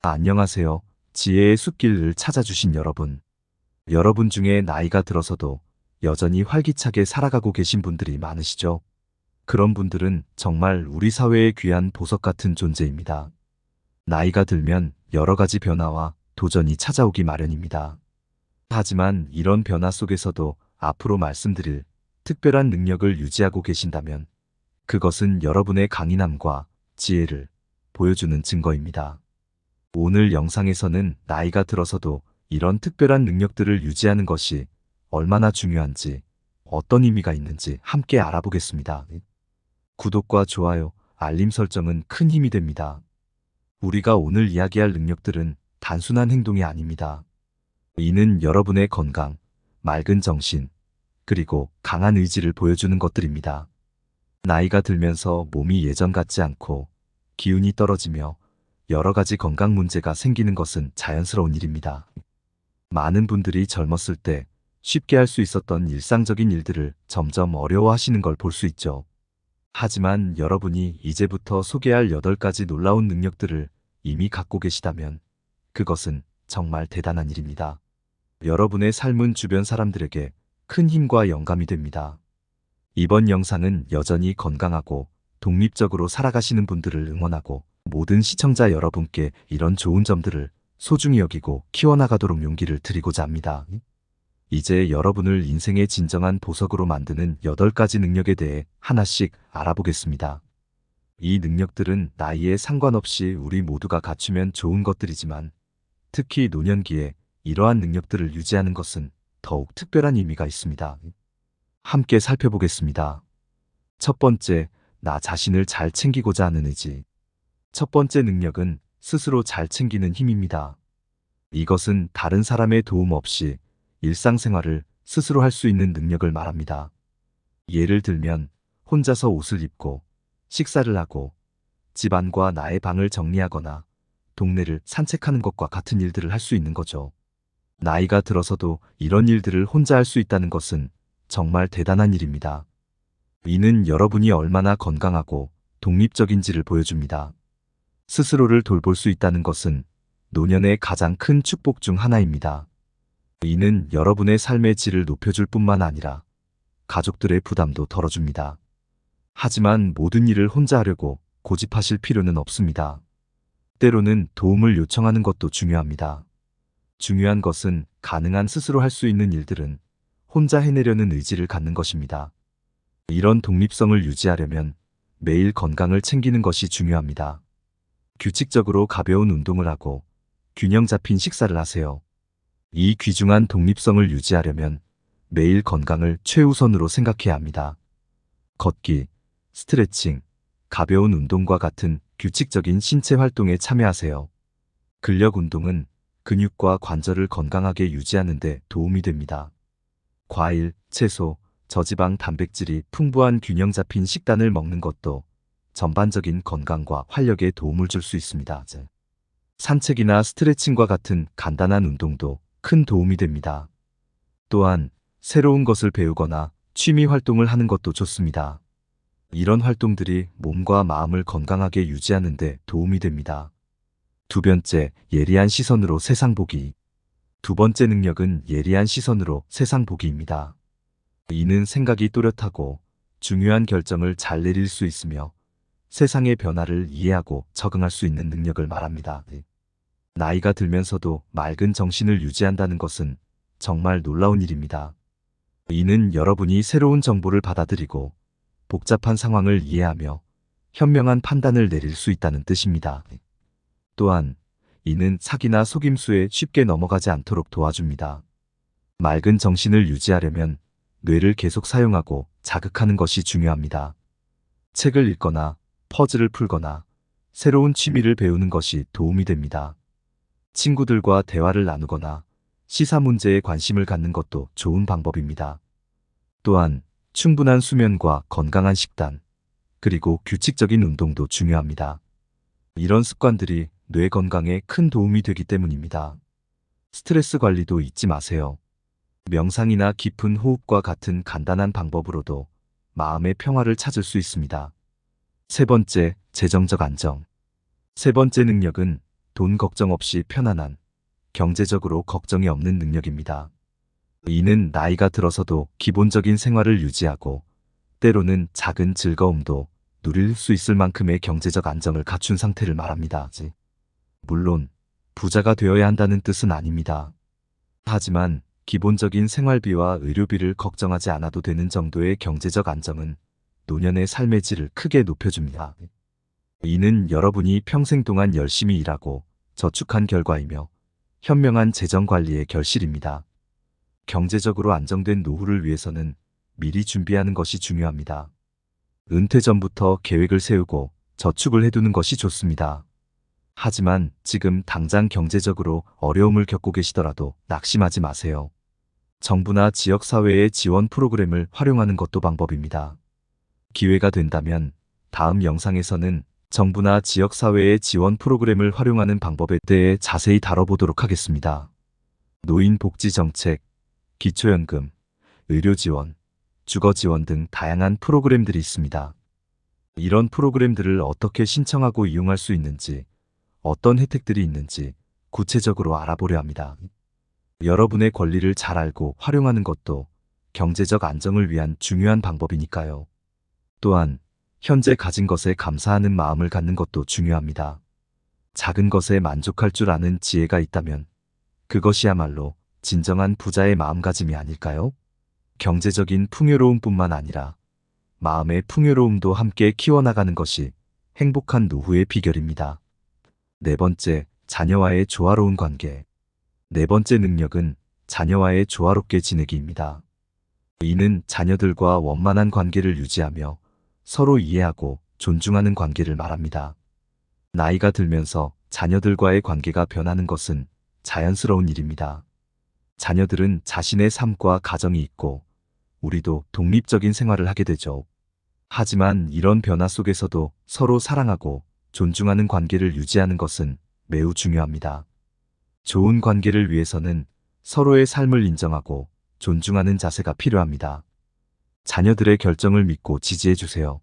안녕하세요. 지혜의 숲길을 찾아주신 여러분. 여러분 중에 나이가 들어서도 여전히 활기차게 살아가고 계신 분들이 많으시죠? 그런 분들은 정말 우리 사회의 귀한 보석 같은 존재입니다. 나이가 들면 여러 가지 변화와 도전이 찾아오기 마련입니다. 하지만 이런 변화 속에서도 앞으로 말씀드릴 특별한 능력을 유지하고 계신다면 그것은 여러분의 강인함과 지혜를 보여주는 증거입니다. 오늘 영상에서는 나이가 들어서도 이런 특별한 능력들을 유지하는 것이 얼마나 중요한지, 어떤 의미가 있는지 함께 알아보겠습니다. 구독과 좋아요, 알림 설정은 큰 힘이 됩니다. 우리가 오늘 이야기할 능력들은 단순한 행동이 아닙니다. 이는 여러분의 건강, 맑은 정신, 그리고 강한 의지를 보여주는 것들입니다. 나이가 들면서 몸이 예전 같지 않고 기운이 떨어지며 여러 가지 건강 문제가 생기는 것은 자연스러운 일입니다. 많은 분들이 젊었을 때 쉽게 할 수 있었던 일상적인 일들을 점점 어려워하시는 걸 볼 수 있죠. 하지만 여러분이 이제부터 소개할 8가지 놀라운 능력들을 이미 갖고 계시다면 그것은 정말 대단한 일입니다. 여러분의 삶은 주변 사람들에게 큰 힘과 영감이 됩니다. 이번 영상은 여전히 건강하고 독립적으로 살아가시는 분들을 응원하고 모든 시청자 여러분께 이런 좋은 점들을 소중히 여기고 키워나가도록 용기를 드리고자 합니다. 이제 여러분을 인생의 진정한 보석으로 만드는 8가지 능력에 대해 하나씩 알아보겠습니다. 이 능력들은 나이에 상관없이 우리 모두가 갖추면 좋은 것들이지만 특히 노년기에 이러한 능력들을 유지하는 것은 더욱 특별한 의미가 있습니다. 함께 살펴보겠습니다. 첫 번째, 나 자신을 잘 챙기고자 하는 의지. 첫 번째 능력은 스스로 잘 챙기는 힘입니다. 이것은 다른 사람의 도움 없이 일상생활을 스스로 할 수 있는 능력을 말합니다. 예를 들면 혼자서 옷을 입고 식사를 하고 집안과 나의 방을 정리하거나 동네를 산책하는 것과 같은 일들을 할 수 있는 거죠. 나이가 들어서도 이런 일들을 혼자 할 수 있다는 것은 정말 대단한 일입니다. 이는 여러분이 얼마나 건강하고 독립적인지를 보여줍니다. 스스로를 돌볼 수 있다는 것은 노년의 가장 큰 축복 중 하나입니다. 이는 여러분의 삶의 질을 높여줄 뿐만 아니라 가족들의 부담도 덜어줍니다. 하지만 모든 일을 혼자 하려고 고집하실 필요는 없습니다. 때로는 도움을 요청하는 것도 중요합니다. 중요한 것은 가능한 스스로 할 수 있는 일들은 혼자 해내려는 의지를 갖는 것입니다. 이런 독립성을 유지하려면 매일 건강을 챙기는 것이 중요합니다. 규칙적으로 가벼운 운동을 하고 균형 잡힌 식사를 하세요. 이 귀중한 독립성을 유지하려면 매일 건강을 최우선으로 생각해야 합니다. 걷기, 스트레칭, 가벼운 운동과 같은 규칙적인 신체 활동에 참여하세요. 근력 운동은 근육과 관절을 건강하게 유지하는 데 도움이 됩니다. 과일, 채소, 저지방 단백질이 풍부한 균형 잡힌 식단을 먹는 것도 전반적인 건강과 활력에 도움을 줄 수 있습니다. 산책이나 스트레칭과 같은 간단한 운동도 큰 도움이 됩니다. 또한 새로운 것을 배우거나 취미 활동을 하는 것도 좋습니다. 이런 활동들이 몸과 마음을 건강하게 유지하는 데 도움이 됩니다. 두 번째, 예리한 시선으로 세상 보기. 두 번째 능력은 예리한 시선으로 세상 보기입니다. 이는 생각이 또렷하고 중요한 결정을 잘 내릴 수 있으며 세상의 변화를 이해하고 적응할 수 있는 능력을 말합니다. 나이가 들면서도 맑은 정신을 유지한다는 것은 정말 놀라운 일입니다. 이는 여러분이 새로운 정보를 받아들이고 복잡한 상황을 이해하며 현명한 판단을 내릴 수 있다는 뜻입니다. 또한 이는 사기나 속임수에 쉽게 넘어가지 않도록 도와줍니다. 맑은 정신을 유지하려면 뇌를 계속 사용하고 자극하는 것이 중요합니다. 책을 읽거나 퍼즐을 풀거나 새로운 취미를 배우는 것이 도움이 됩니다. 친구들과 대화를 나누거나 시사 문제에 관심을 갖는 것도 좋은 방법입니다. 또한 충분한 수면과 건강한 식단, 그리고 규칙적인 운동도 중요합니다. 이런 습관들이 뇌 건강에 큰 도움이 되기 때문입니다. 스트레스 관리도 잊지 마세요. 명상이나 깊은 호흡과 같은 간단한 방법으로도 마음의 평화를 찾을 수 있습니다. 세 번째, 재정적 안정. 세 번째 능력은 돈 걱정 없이 편안한, 경제적으로 걱정이 없는 능력입니다. 이는 나이가 들어서도 기본적인 생활을 유지하고 때로는 작은 즐거움도 누릴 수 있을 만큼의 경제적 안정을 갖춘 상태를 말합니다. 물론 부자가 되어야 한다는 뜻은 아닙니다. 하지만 기본적인 생활비와 의료비를 걱정하지 않아도 되는 정도의 경제적 안정은 노년의 삶의 질을 크게 높여줍니다. 이는 여러분이 평생 동안 열심히 일하고 저축한 결과이며 현명한 재정 관리의 결실입니다. 경제적으로 안정된 노후를 위해서는 미리 준비하는 것이 중요합니다. 은퇴 전부터 계획을 세우고 저축을 해두는 것이 좋습니다. 하지만 지금 당장 경제적으로 어려움을 겪고 계시더라도 낙심하지 마세요. 정부나 지역사회의 지원 프로그램을 활용하는 것도 방법입니다. 기회가 된다면 다음 영상에서는 정부나 지역사회의 지원 프로그램을 활용하는 방법에 대해 자세히 다뤄보도록 하겠습니다. 노인복지정책, 기초연금, 의료지원, 주거지원 등 다양한 프로그램들이 있습니다. 이런 프로그램들을 어떻게 신청하고 이용할 수 있는지, 어떤 혜택들이 있는지 구체적으로 알아보려 합니다. 여러분의 권리를 잘 알고 활용하는 것도 경제적 안정을 위한 중요한 방법이니까요. 또한 현재 가진 것에 감사하는 마음을 갖는 것도 중요합니다. 작은 것에 만족할 줄 아는 지혜가 있다면 그것이야말로 진정한 부자의 마음가짐이 아닐까요? 경제적인 풍요로움뿐만 아니라 마음의 풍요로움도 함께 키워나가는 것이 행복한 노후의 비결입니다. 네 번째, 자녀와의 조화로운 관계. 네 번째 능력은 자녀와의 조화롭게 지내기입니다. 이는 자녀들과 원만한 관계를 유지하며 서로 이해하고 존중하는 관계를 말합니다. 나이가 들면서 자녀들과의 관계가 변하는 것은 자연스러운 일입니다. 자녀들은 자신의 삶과 가정이 있고 우리도 독립적인 생활을 하게 되죠. 하지만 이런 변화 속에서도 서로 사랑하고 존중하는 관계를 유지하는 것은 매우 중요합니다. 좋은 관계를 위해서는 서로의 삶을 인정하고 존중하는 자세가 필요합니다. 자녀들의 결정을 믿고 지지해 주세요.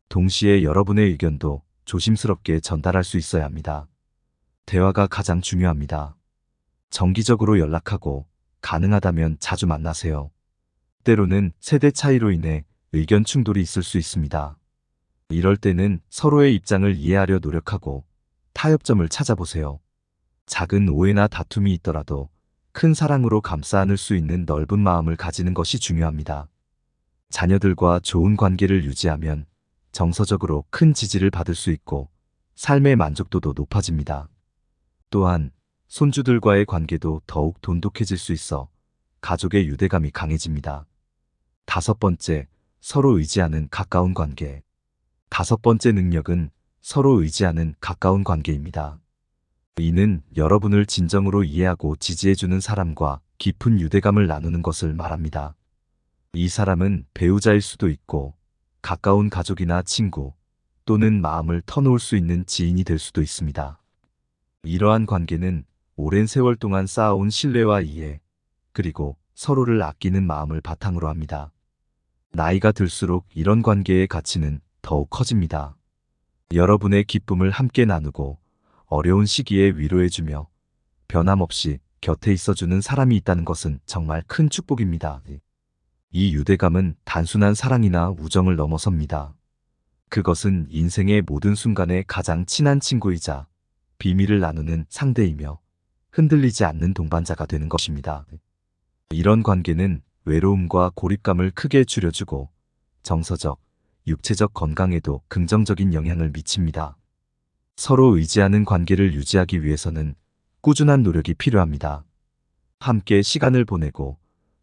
동시에 여러분의 의견도 조심스럽게 전달할 수 있어야 합니다. 대화가 가장 중요합니다. 정기적으로 연락하고 가능하다면 자주 만나세요. 때로는 세대 차이로 인해 의견 충돌이 있을 수 있습니다. 이럴 때는 서로의 입장을 이해하려 노력하고 타협점을 찾아보세요. 작은 오해나 다툼이 있더라도 큰 사랑으로 감싸 안을 수 있는 넓은 마음을 가지는 것이 중요합니다. 자녀들과 좋은 관계를 유지하면 정서적으로 큰 지지를 받을 수 있고 삶의 만족도도 높아집니다. 또한 손주들과의 관계도 더욱 돈독해질 수 있어 가족의 유대감이 강해집니다. 다섯 번째, 서로 의지하는 가까운 관계. 다섯 번째 능력은 서로 의지하는 가까운 관계입니다. 이는 여러분을 진정으로 이해하고 지지해주는 사람과 깊은 유대감을 나누는 것을 말합니다. 이 사람은 배우자일 수도 있고 가까운 가족이나 친구 또는 마음을 터놓을 수 있는 지인이 될 수도 있습니다. 이러한 관계는 오랜 세월 동안 쌓아온 신뢰와 이해, 그리고 서로를 아끼는 마음을 바탕으로 합니다. 나이가 들수록 이런 관계의 가치는 더욱 커집니다. 여러분의 기쁨을 함께 나누고 어려운 시기에 위로해주며 변함없이 곁에 있어주는 사람이 있다는 것은 정말 큰 축복입니다. 이 유대감은 단순한 사랑이나 우정을 넘어섭니다. 그것은 인생의 모든 순간에 가장 친한 친구이자 비밀을 나누는 상대이며 흔들리지 않는 동반자가 되는 것입니다. 이런 관계는 외로움과 고립감을 크게 줄여주고 정서적, 육체적 건강에도 긍정적인 영향을 미칩니다. 서로 의지하는 관계를 유지하기 위해서는 꾸준한 노력이 필요합니다. 함께 시간을 보내고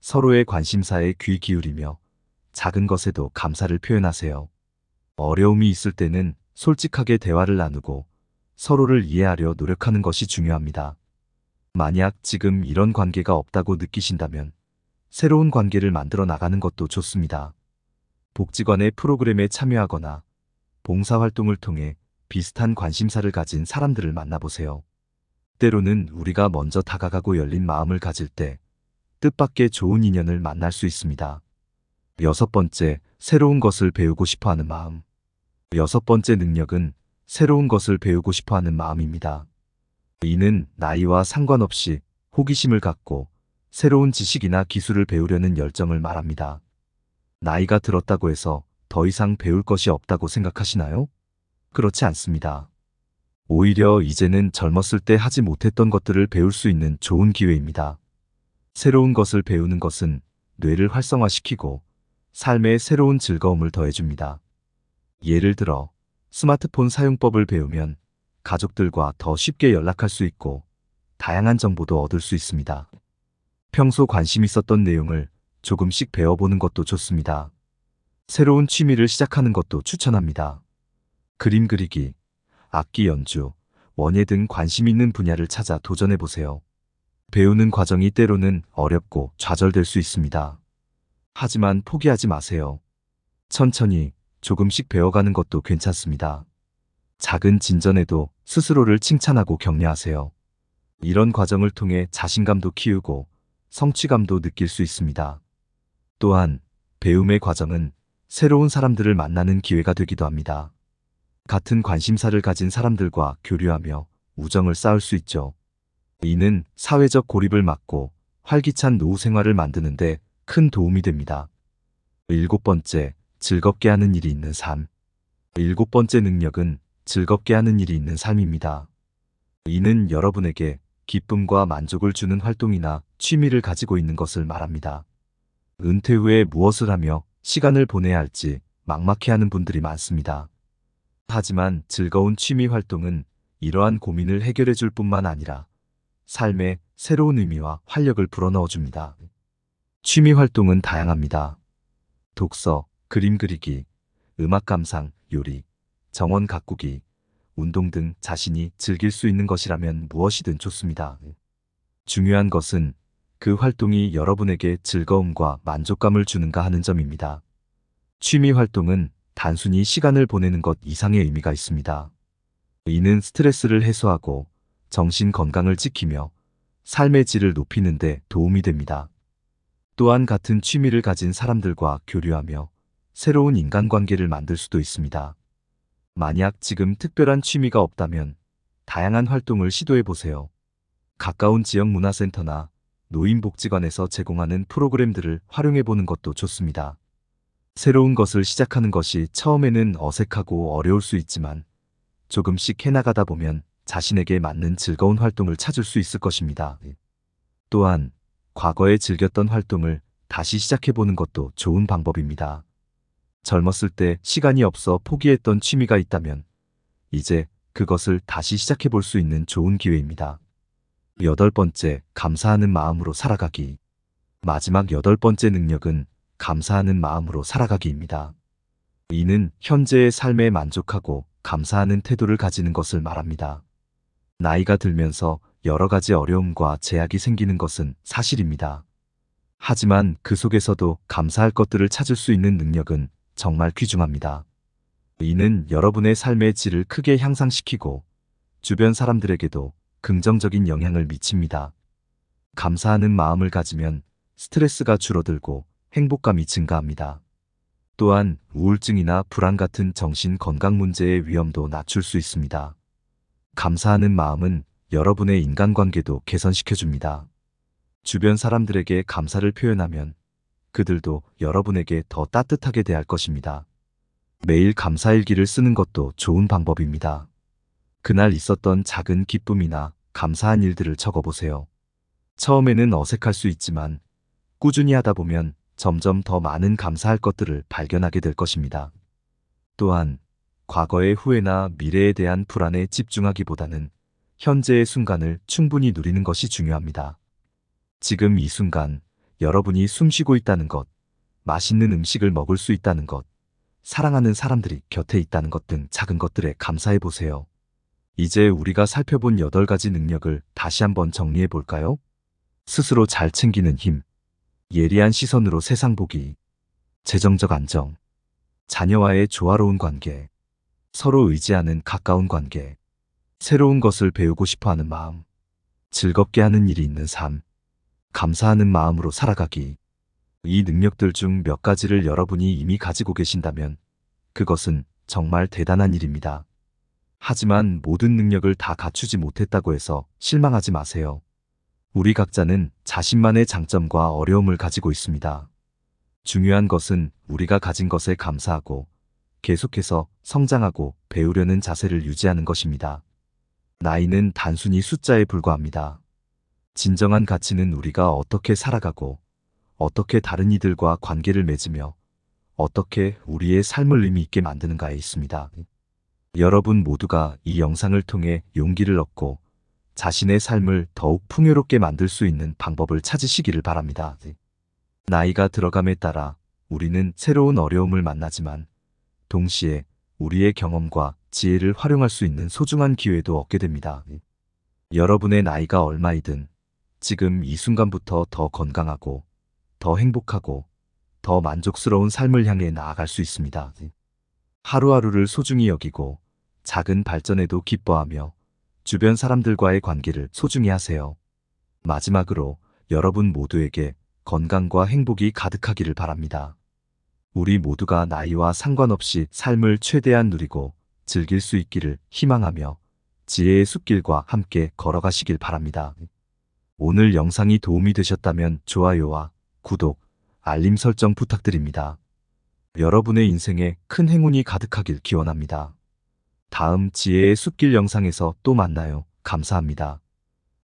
서로의 관심사에 귀 기울이며 작은 것에도 감사를 표현하세요. 어려움이 있을 때는 솔직하게 대화를 나누고 서로를 이해하려 노력하는 것이 중요합니다. 만약 지금 이런 관계가 없다고 느끼신다면 새로운 관계를 만들어 나가는 것도 좋습니다. 복지관의 프로그램에 참여하거나 봉사활동을 통해 비슷한 관심사를 가진 사람들을 만나보세요. 때로는 우리가 먼저 다가가고 열린 마음을 가질 때 뜻밖의 좋은 인연을 만날 수 있습니다. 여섯 번째, 새로운 것을 배우고 싶어하는 마음. 여섯 번째 능력은 새로운 것을 배우고 싶어하는 마음입니다. 이는 나이와 상관없이 호기심을 갖고 새로운 지식이나 기술을 배우려는 열정을 말합니다. 나이가 들었다고 해서 더 이상 배울 것이 없다고 생각하시나요? 그렇지 않습니다. 오히려 이제는 젊었을 때 하지 못했던 것들을 배울 수 있는 좋은 기회입니다. 새로운 것을 배우는 것은 뇌를 활성화시키고 삶에 새로운 즐거움을 더해줍니다. 예를 들어 스마트폰 사용법을 배우면 가족들과 더 쉽게 연락할 수 있고 다양한 정보도 얻을 수 있습니다. 평소 관심 있었던 내용을 조금씩 배워보는 것도 좋습니다. 새로운 취미를 시작하는 것도 추천합니다. 그림 그리기, 악기 연주, 원예 등 관심 있는 분야를 찾아 도전해보세요. 배우는 과정이 때로는 어렵고 좌절될 수 있습니다. 하지만 포기하지 마세요. 천천히 조금씩 배워가는 것도 괜찮습니다. 작은 진전에도 스스로를 칭찬하고 격려하세요. 이런 과정을 통해 자신감도 키우고 성취감도 느낄 수 있습니다. 또한 배움의 과정은 새로운 사람들을 만나는 기회가 되기도 합니다. 같은 관심사를 가진 사람들과 교류하며 우정을 쌓을 수 있죠. 이는 사회적 고립을 막고 활기찬 노후 생활을 만드는 데 큰 도움이 됩니다. 7번째, 즐겁게 하는 일이 있는 삶. 7번째 능력은 즐겁게 하는 일이 있는 삶입니다. 이는 여러분에게 기쁨과 만족을 주는 활동이나 취미를 가지고 있는 것을 말합니다. 은퇴 후에 무엇을 하며 시간을 보내야 할지 막막해하는 분들이 많습니다. 하지만 즐거운 취미 활동은 이러한 고민을 해결해 줄 뿐만 아니라 삶에 새로운 의미와 활력을 불어넣어 줍니다. 취미 활동은 다양합니다. 독서, 그림 그리기, 음악 감상, 요리, 정원 가꾸기, 운동 등 자신이 즐길 수 있는 것이라면 무엇이든 좋습니다. 중요한 것은 그 활동이 여러분에게 즐거움과 만족감을 주는가 하는 점입니다. 취미 활동은 단순히 시간을 보내는 것 이상의 의미가 있습니다. 이는 스트레스를 해소하고 정신 건강을 지키며 삶의 질을 높이는 데 도움이 됩니다. 또한 같은 취미를 가진 사람들과 교류하며 새로운 인간관계를 만들 수도 있습니다. 만약 지금 특별한 취미가 없다면 다양한 활동을 시도해 보세요. 가까운 지역 문화센터나 노인복지관에서 제공하는 프로그램들을 활용해 보는 것도 좋습니다. 새로운 것을 시작하는 것이 처음에는 어색하고 어려울 수 있지만 조금씩 해나가다 보면 자신에게 맞는 즐거운 활동을 찾을 수 있을 것입니다. 또한 과거에 즐겼던 활동을 다시 시작해보는 것도 좋은 방법입니다. 젊었을 때 시간이 없어 포기했던 취미가 있다면 이제 그것을 다시 시작해볼 수 있는 좋은 기회입니다. 8번째, 감사하는 마음으로 살아가기. 마지막 8번째 능력은 감사하는 마음으로 살아가기입니다. 이는 현재의 삶에 만족하고 감사하는 태도를 가지는 것을 말합니다. 나이가 들면서 여러 가지 어려움과 제약이 생기는 것은 사실입니다. 하지만 그 속에서도 감사할 것들을 찾을 수 있는 능력은 정말 귀중합니다. 이는 여러분의 삶의 질을 크게 향상시키고 주변 사람들에게도 긍정적인 영향을 미칩니다. 감사하는 마음을 가지면 스트레스가 줄어들고 행복감이 증가합니다. 또한 우울증이나 불안 같은 정신 건강 문제의 위험도 낮출 수 있습니다. 감사하는 마음은 여러분의 인간관계도 개선시켜줍니다. 주변 사람들에게 감사를 표현하면 그들도 여러분에게 더 따뜻하게 대할 것입니다. 매일 감사일기를 쓰는 것도 좋은 방법입니다. 그날 있었던 작은 기쁨이나 감사한 일들을 적어보세요. 처음에는 어색할 수 있지만 꾸준히 하다 보면 점점 더 많은 감사할 것들을 발견하게 될 것입니다. 또한 과거의 후회나 미래에 대한 불안에 집중하기보다는 현재의 순간을 충분히 누리는 것이 중요합니다. 지금 이 순간 여러분이 숨쉬고 있다는 것, 맛있는 음식을 먹을 수 있다는 것, 사랑하는 사람들이 곁에 있다는 것 등 작은 것들에 감사해 보세요. 이제 우리가 살펴본 8가지 능력을 다시 한번 정리해 볼까요? 스스로 잘 챙기는 힘, 예리한 시선으로 세상 보기, 재정적 안정, 자녀와의 조화로운 관계, 서로 의지하는 가까운 관계, 새로운 것을 배우고 싶어 하는 마음, 즐겁게 하는 일이 있는 삶, 감사하는 마음으로 살아가기. 이 능력들 중 몇 가지를 여러분이 이미 가지고 계신다면 그것은 정말 대단한 일입니다. 하지만 모든 능력을 다 갖추지 못했다고 해서 실망하지 마세요. 우리 각자는 자신만의 장점과 어려움을 가지고 있습니다. 중요한 것은 우리가 가진 것에 감사하고 계속해서 성장하고 배우려는 자세를 유지하는 것입니다. 나이는 단순히 숫자에 불과합니다. 진정한 가치는 우리가 어떻게 살아가고, 어떻게 다른 이들과 관계를 맺으며, 어떻게 우리의 삶을 의미 있게 만드는가에 있습니다. 여러분 모두가 이 영상을 통해 용기를 얻고 자신의 삶을 더욱 풍요롭게 만들 수 있는 방법을 찾으시기를 바랍니다. 나이가 들어감에 따라 우리는 새로운 어려움을 만나지만 동시에 우리의 경험과 지혜를 활용할 수 있는 소중한 기회도 얻게 됩니다. 여러분의 나이가 얼마이든 지금 이 순간부터 더 건강하고 더 행복하고 더 만족스러운 삶을 향해 나아갈 수 있습니다. 하루하루를 소중히 여기고 작은 발전에도 기뻐하며 주변 사람들과의 관계를 소중히 하세요. 마지막으로 여러분 모두에게 건강과 행복이 가득하기를 바랍니다. 우리 모두가 나이와 상관없이 삶을 최대한 누리고 즐길 수 있기를 희망하며 지혜의 숲길과 함께 걸어가시길 바랍니다. 오늘 영상이 도움이 되셨다면 좋아요와 구독, 알림 설정 부탁드립니다. 여러분의 인생에 큰 행운이 가득하길 기원합니다. 다음 지혜의 숲길 영상에서 또 만나요. 감사합니다.